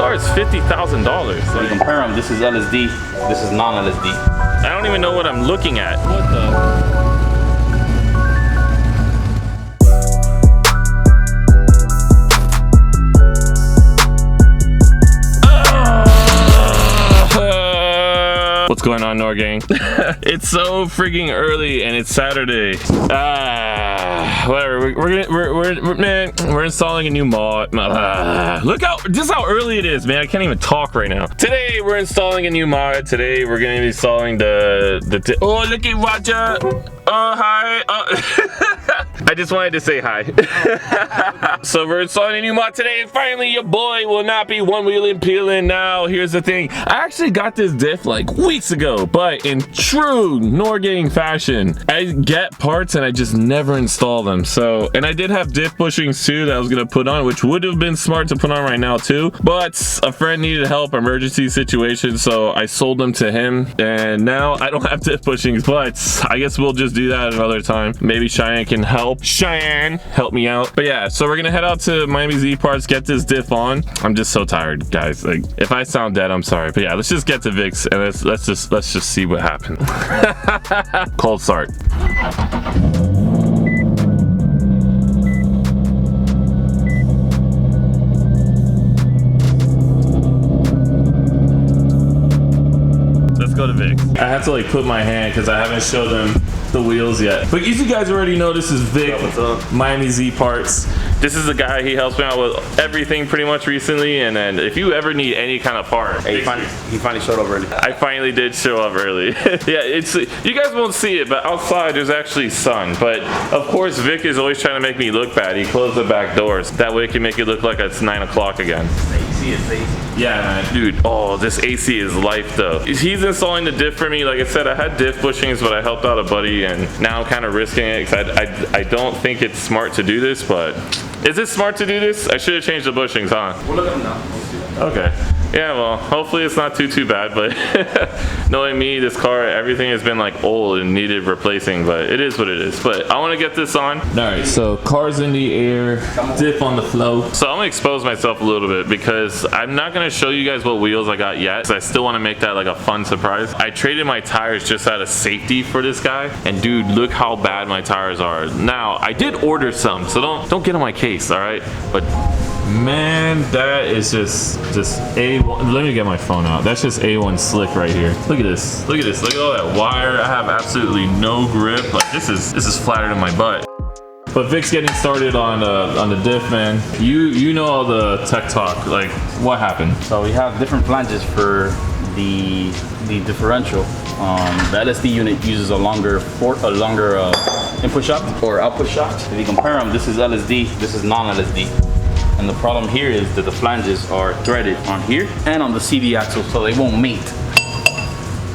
car is $50,000. So you compare them, this is LSD, this is non-LSD. I don't even know what I'm looking at. What the? What's going on, Noir gang? It's so freaking early and it's Saturday. Whatever. We're installing a new mod. Look how early it is, man. I can't even talk right now. Today we're installing a new mod. Today we're gonna be installing the oh, look at Roger. Oh, hi. I just wanted to say hi. So we're installing a new mod today, and finally your boy will not be one wheeling peeling. Now here's the thing, I actually got this diff like weeks ago, but in true Noir gang fashion, I get parts and I just never install them. So, and I did have diff bushings too that I was gonna put on, which would have been smart to put on right now too, but a friend needed help, emergency situation, so I sold them to him, and now I don't have diff bushings, but I guess we'll just do that another time. Maybe Cheyenne can help. Cheyenne, help me out. But yeah, so we're gonna head out to MiamiZParts, get this diff on. I'm just so tired, guys. Like, if I sound dead, I'm sorry. But yeah, let's just get to Vic's and let's just see what happens. Cold start. Let's go to Vic's. I have to like put my hand because I haven't showed them the wheels yet. But you guys already know this is Vic, MiamiZParts. This is the guy, he helps me out with everything pretty much recently, and then if you ever need any kind of part. Hey, he finally showed up early. I finally did show up early. Yeah, it's, you guys won't see it, but outside there's actually sun. But of course Vic is always trying to make me look bad. He closed the back doors. That way it can make it look like it's 9 o'clock again. AC is AC. Yeah, man. Dude, oh, this AC is life though. He's installing the diff for me. Like I said, I had diff bushings, but I helped out a buddy, and now I'm kind of risking it because I don't think it's smart to do this, but is it smart to do this? I should have changed the bushings, huh? We'll look at them now. Okay. Yeah, well, hopefully it's not too bad, but knowing me, this car, everything has been like old and needed replacing, but it is what it is. But I want to get this on. All right, so car's in the air, diff on the flow. So I'm gonna expose myself a little bit because I'm not gonna show you guys what wheels I got yet, because I still want to make that like a fun surprise. I traded my tires just out of safety for this guy, and dude, look how bad my tires are. Now, I did order some, so don't get on my case, all right? But man, that is just A1. Let me get my phone out. That's just A1 slick right here. Look at this. Look at this. Look at all that wire. I have absolutely no grip. Like this is flatter than my butt. But Vic's getting started on the diff, man. You know all the tech talk. Like, what happened? So we have different flanges for the differential. The LSD unit uses a longer input shaft or output shaft. If you compare them, this is LSD, this is non-LSD. And the problem here is that the flanges are threaded on here and on the CV axle, so they won't mate.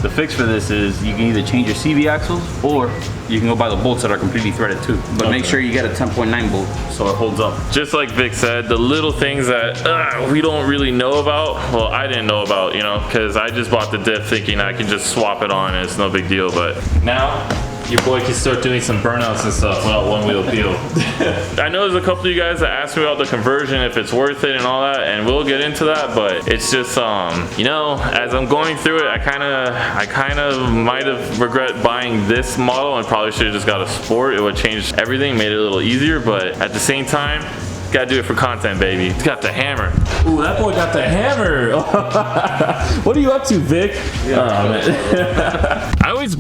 The fix for this is you can either change your CV axles or you can go buy the bolts that are completely threaded too. But make sure you get a 10.9 bolt so it holds up. Just like Vic said, the little things that we don't really know about, well, I didn't know about, you know, because I just bought the diff thinking I can just swap it on and it's no big deal. But now, your boy can start doing some burnouts and stuff without one wheel peel. I know there's a couple of you guys that asked me about the conversion, if it's worth it and all that, and we'll get into that, but it's just, you know, as I'm going through it, I kind of might have regret buying this model and probably should have just got a Sport. It would change everything, made it a little easier, but at the same time, gotta do it for content, baby. It's got the hammer. Ooh, that boy got the hammer. What are you up to, Vic? Yeah, oh, man. I always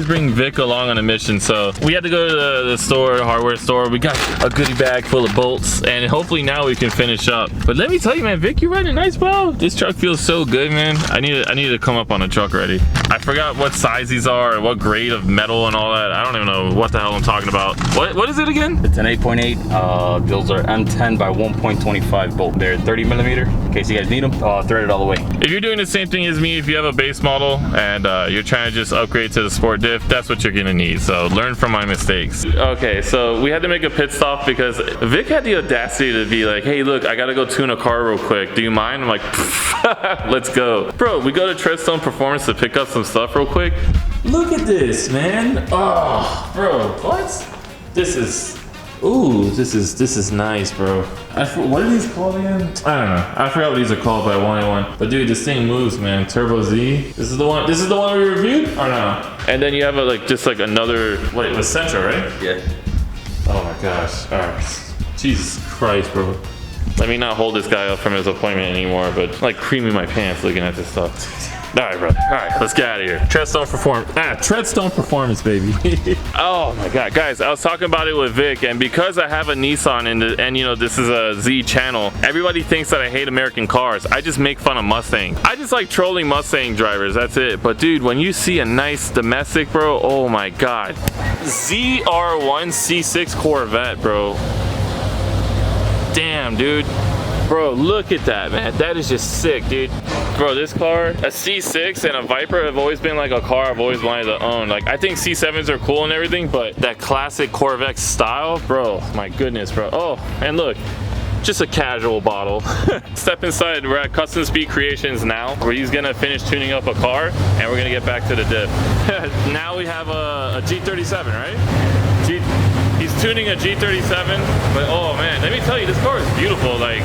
bring Vic along on a mission. So we had to go to the store, the hardware store. We got a goodie bag full of bolts, and hopefully now we can finish up. But let me tell you, man, Vic, you're riding nice, bro. This truck feels so good, man. I need to come up on a truck already. I forgot what size these are, what grade of metal and all that. I don't even know what the hell I'm talking about. What is it again? It's an 8.8. Those are M10 by 1.25 bolt. They're 30 millimeter. In case you guys need them, threaded all the way. If you're doing the same thing as me, if you have a base model and you're trying to just upgrade to the Sport diff, that's what you're gonna need. So learn from my mistakes. Okay, so we had to make a pit stop because Vic had the audacity to be like, hey, look, I gotta go tune a car real quick. Do you mind? I'm like, let's go. Bro, we go to Treadstone Performance to pick up some stuff real quick. Look at this, man. Oh, bro, what? This is Ooh, this is nice, bro. What are these called again? I don't know. I forgot what these are called, but I wanted one. But dude, this thing moves, man. Turbo Z. This is the one. This is the one we reviewed, or no? And then you have a, like just like another. Wait, with Centra, right? Yeah. Oh my gosh. All right. Jesus Christ, bro. Let me not hold this guy up from his appointment anymore, but like creaming my pants looking at this stuff. All right, brother. All right, let's get out of here. Treadstone Performance, baby. Oh my God, guys, I was talking about it with Vic, and because I have a Nissan and you know this is a Z channel, everybody thinks that I hate American cars. I just make fun of Mustang. I just like trolling Mustang drivers. That's it. But dude, when you see a nice domestic, bro, oh my God, ZR1 C6 Corvette, bro. Damn, dude. Bro, look at that, man. That is just sick, dude. Bro, this car, a C6 and a Viper have always been like a car I've always wanted to own. Like, I think C7s are cool and everything, but that classic Corvette style, bro, my goodness, bro. Oh, and look, just a casual bottle. Step inside. We're at Custom Speed Creations now, where he's gonna finish tuning up a car, and we're gonna get back to the diff. Now we have a G37, right? He's tuning a G37, but oh man, let me tell you, this car is beautiful. Like,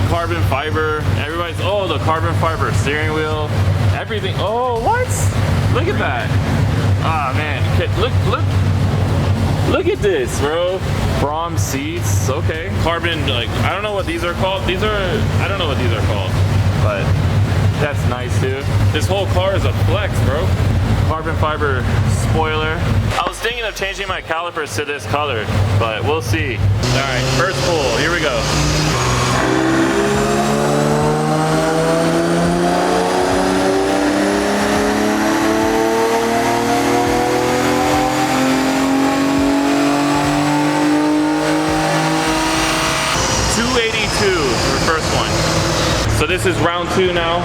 carbon fiber, everybody's, oh, the carbon fiber steering wheel, everything. Oh, what? Look at that. Ah, man, look at this, bro. Brom seats, okay. Carbon, like, I don't know what these are called. I don't know what these are called, but that's nice too. This whole car is a flex, bro. Carbon fiber spoiler. I was thinking of changing my calipers to this color, but we'll see. All right, first pull, here we go. So this is round 2 now.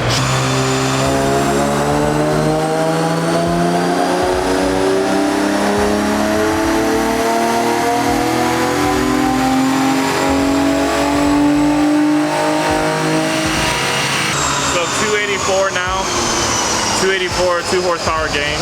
So 284 now. 284, 2 horsepower gain.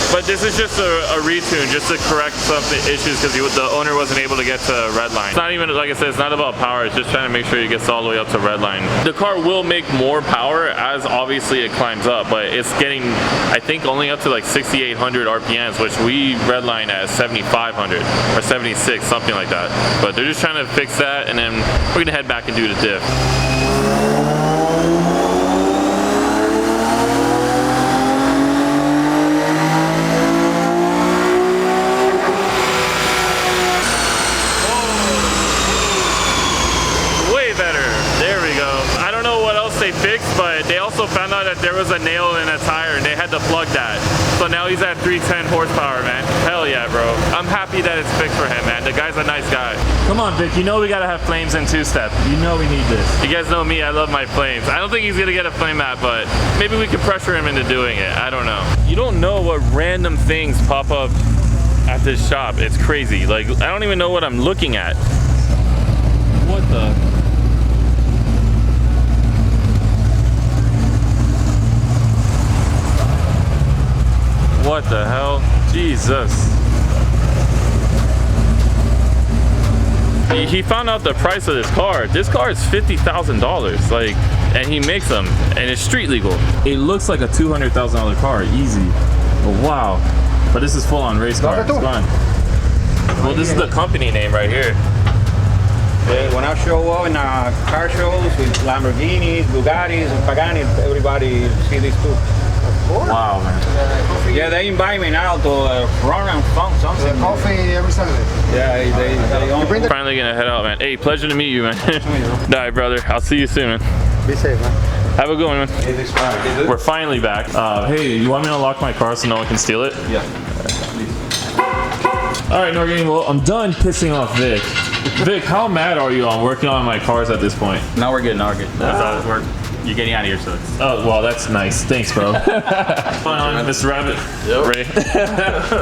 But this is just a retune, just to correct some issues because the owner wasn't able to get to redline. It's not even, like I said, it's not about power. It's just trying to make sure it gets all the way up to redline. The car will make more power as obviously it climbs up, but it's getting, I think, only up to like 6,800 RPMs, which we redline at 7,500 or 76, something like that. But they're just trying to fix that, and then we're gonna head back and do the diff. But they also found out that there was a nail in a tire and they had to plug that. So now he's at 310 horsepower, man. Hell yeah, bro. I'm happy that it's fixed for him, man. The guy's a nice guy. Come on, Vic. You know we gotta have flames in 2-step. You know we need this. You guys know me. I love my flames. I don't think he's gonna get a flame mat, but maybe we could pressure him into doing it. I don't know. You don't know what random things pop up at this shop. It's crazy. Like, I don't even know what I'm looking at. What the? What the hell? Jesus. He found out the price of this car. This car is $50,000, like, and he makes them, and it's street legal. It looks like a $200,000 car, easy. But wow. But this is full on race car. It's fun. Well, this is the company name right here. When I show up in car shows with Lamborghinis, Bugattis, and Paganis, everybody see these too. Wow, man. Yeah, they invite me now to run and fun something. Coffee every Saturday. Yeah, they own. Finally gonna head out, man. Hey, pleasure to meet you, man. All right, brother. I'll see you soon, man. Be safe, man. Have a good one, man. We're finally back. Hey, you want me to unlock my car so no one can steal it? Yeah. All right, Noirtm, well, I'm done pissing off Vic. Vic, how mad are you on working on my cars at this point? Now we're good. You're getting out of here, so it's... Oh, well, that's nice. Thanks, bro. Fun on Mr. Rabbit. Yep. Ray.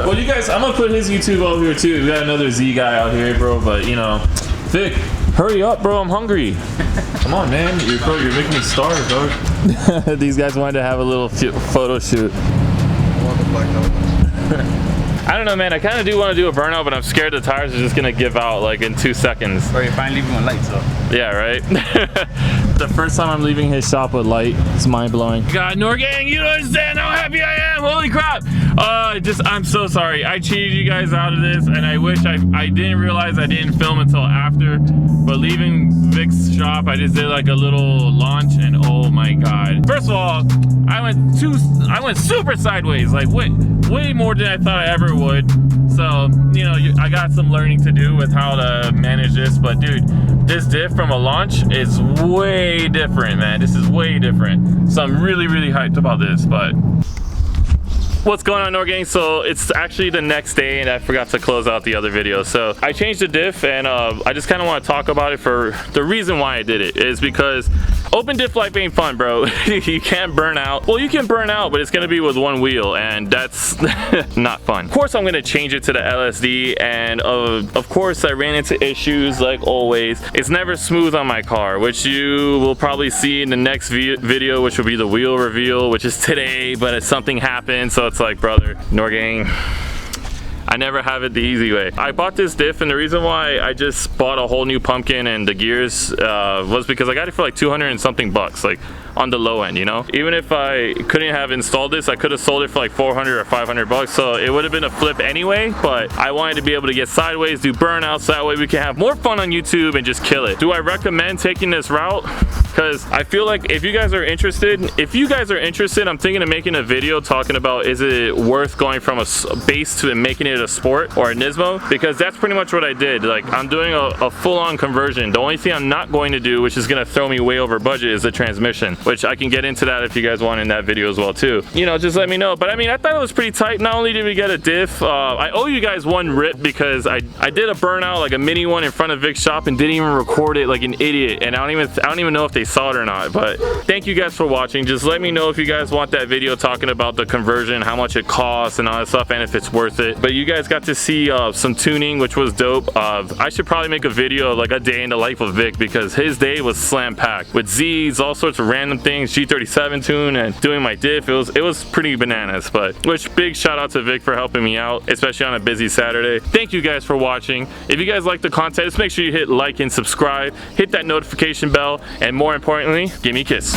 Well, you guys, I'm gonna put his YouTube over here too. We got another Z guy out here, bro, but you know, Vic, hurry up, bro. I'm hungry. Come on, man. You're making me starve, bro. These guys wanted to have a little photo shoot. I don't know, man. I kind of do want to do a burnout, but I'm scared the tires are just gonna give out like in 2 seconds. Or you're finally leaving with lights though. Yeah, right. The first time I'm leaving his shop with light, it's mind-blowing. God, Norgang, you don't understand how happy I am. Holy crap. I'm so sorry. I cheated you guys out of this, and I wish I didn't realize I didn't film until after. But leaving Vic's shop, I just did like a little launch, and oh my God. First of all, I went super sideways, like way more than I thought I ever would. So, you know, I got some learning to do with how to manage this, but dude, this diff from a launch is way different, man. This is way different. So I'm really, really hyped about this, but what's going on, Norgang? So it's actually the next day, and I forgot to close out the other video. So I changed the diff, and I just kind of want to talk about it. For the reason why I did it is because open diff life ain't fun, bro. You can't burn out. Well, you can burn out, but it's gonna be with one wheel, and that's not fun. Of course, I'm gonna change it to the LSD, and of course, I ran into issues like always. It's never smooth on my car, which you will probably see in the next video, which will be the wheel reveal, which is today, but something happened, so it's like, brother, Norgang, I never have it the easy way. I bought this diff, and the reason why I just bought a whole new pumpkin and the gears was because I got it for like 200 and something bucks, like on the low end, you know? Even if I couldn't have installed this, I could have sold it for like 400 or 500 bucks, so it would have been a flip anyway, but I wanted to be able to get sideways, do burnouts, so that way we can have more fun on YouTube and just kill it. Do I recommend taking this route? Because I feel like if you guys are interested, I'm thinking of making a video talking about, is it worth going from a base to making it a sport or a Nismo? Because that's pretty much what I did. Like, I'm doing a full-on conversion. The only thing I'm not going to do, which is gonna throw me way over budget, is the transmission, which I can get into that if you guys want in that video as well too. You know, just let me know. But I mean, I thought it was pretty tight. Not only did we get a diff, I owe you guys one rip because I did a burnout, like a mini one in front of Vic's shop, and didn't even record it like an idiot. And I don't even know if they saw it or not. But thank you guys for watching. Just let me know if you guys want that video talking about the conversion, how much it costs and all that stuff, and if it's worth it. But you guys got to see some tuning, which was dope. I should probably make a video of like a day in the life of Vic, because his day was slam packed with Z's, all sorts of random things, G37 tune, and doing my diff. It was pretty bananas. But big shout out to Vic for helping me out, especially on a busy Saturday. Thank you guys for watching. If you guys like the content, just make sure you hit like and subscribe, hit that notification bell, and more importantly, give me a kiss.